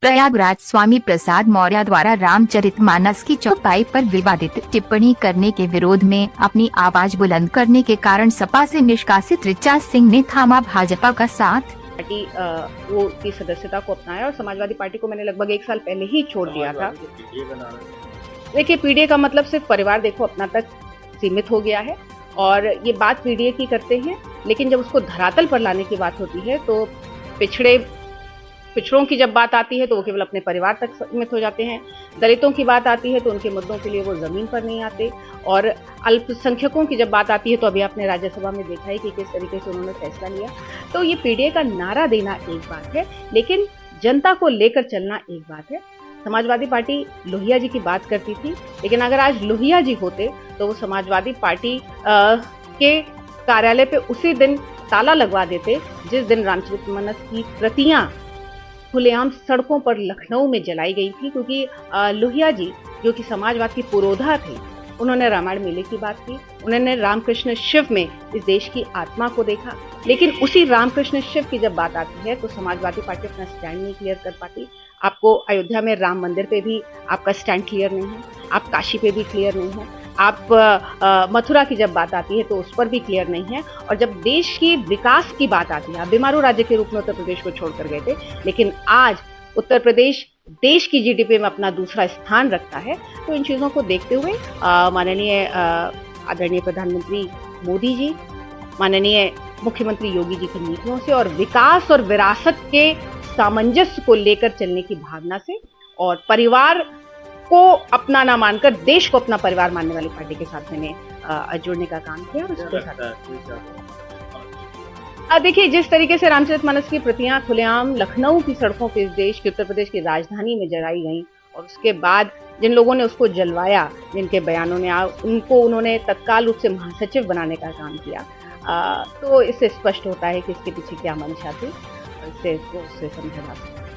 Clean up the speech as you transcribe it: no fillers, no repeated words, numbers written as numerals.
प्रयागराज स्वामी प्रसाद मौर्य द्वारा रामचरितमानस की चौपाई पर विवादित टिप्पणी करने के विरोध में अपनी आवाज बुलंद करने के कारण सपा से निष्कासित ऋचा सिंह ने थामा भाजपा का साथ। पार्टी वो की सदस्यता को अपनाया और समाजवादी पार्टी को मैंने लगभग 1 साल पहले ही छोड़ दिया था। देखिए, पीडीए का मतलब सिर्फ परिवार देखो अपना तक सीमित हो गया है और ये बात पीडीए की करते हैं, लेकिन जब उसको धरातल पर लाने की बात होती है तो पिछड़ों की जब बात आती है तो वो केवल अपने परिवार तक सीमित हो जाते हैं। दलितों की बात आती है तो उनके मुद्दों के लिए वो जमीन पर नहीं आते और अल्पसंख्यकों की जब बात आती है तो अभी आपने राज्यसभा में देखा है कि किस तरीके से उन्होंने फैसला लिया। तो ये पीडीए का नारा देना एक बात है, लेकिन जनता को लेकर चलना एक बात है। समाजवादी पार्टी लोहिया जी की बात करती थी, लेकिन अगर आज लोहिया जी होते तो वो समाजवादी पार्टी के कार्यालय पे उसी दिन ताला लगवा देते जिस दिन रामचरितमानस की प्रतियां खुलेआम सड़कों पर लखनऊ में जलाई गई थी, क्योंकि लोहिया जी जो कि समाजवाद की पुरोधा थे, उन्होंने रामायण मेले की बात की, उन्होंने रामकृष्ण शिव में इस देश की आत्मा को देखा। लेकिन उसी रामकृष्ण शिव की जब बात आती है तो समाजवादी पार्टी अपना स्टैंड नहीं क्लियर कर पाती। आपको अयोध्या में राम मंदिर पे भी आपका स्टैंड क्लियर नहीं है, आप काशी पे भी क्लियर नहीं है, आप मथुरा की जब बात आती है तो उस पर भी क्लियर नहीं है। और जब देश की विकास की बात आती है, आप बीमारू राज्य के रूप में उत्तर प्रदेश को छोड़कर गए थे, लेकिन आज उत्तर प्रदेश देश की जीडीपी में अपना दूसरा स्थान रखता है। तो इन चीजों को देखते हुए माननीय आदरणीय प्रधानमंत्री मोदी जी, माननीय मुख्यमंत्री योगी जी की नीतियों से और विकास और विरासत के सामंजस्य को लेकर चलने की भावना से और परिवार को अपना ना मानकर देश को अपना परिवार मानने वाली पार्टी के साथ मैंने जुड़ने का काम किया। और उसके साथ देखिए, जिस तरीके से रामचरितमानस की प्रतियां खुलेआम लखनऊ की सड़कों पे इस देश की उत्तर प्रदेश की राजधानी में जलाई गई और उसके बाद जिन लोगों ने उसको जलवाया, जिनके बयानों ने उनको उन्होंने तत्काल रूप से महासचिव बनाने का काम किया, तो इससे स्पष्ट होता है कि इसके पीछे क्या मंशा थी और इससे समझा जा सकता है।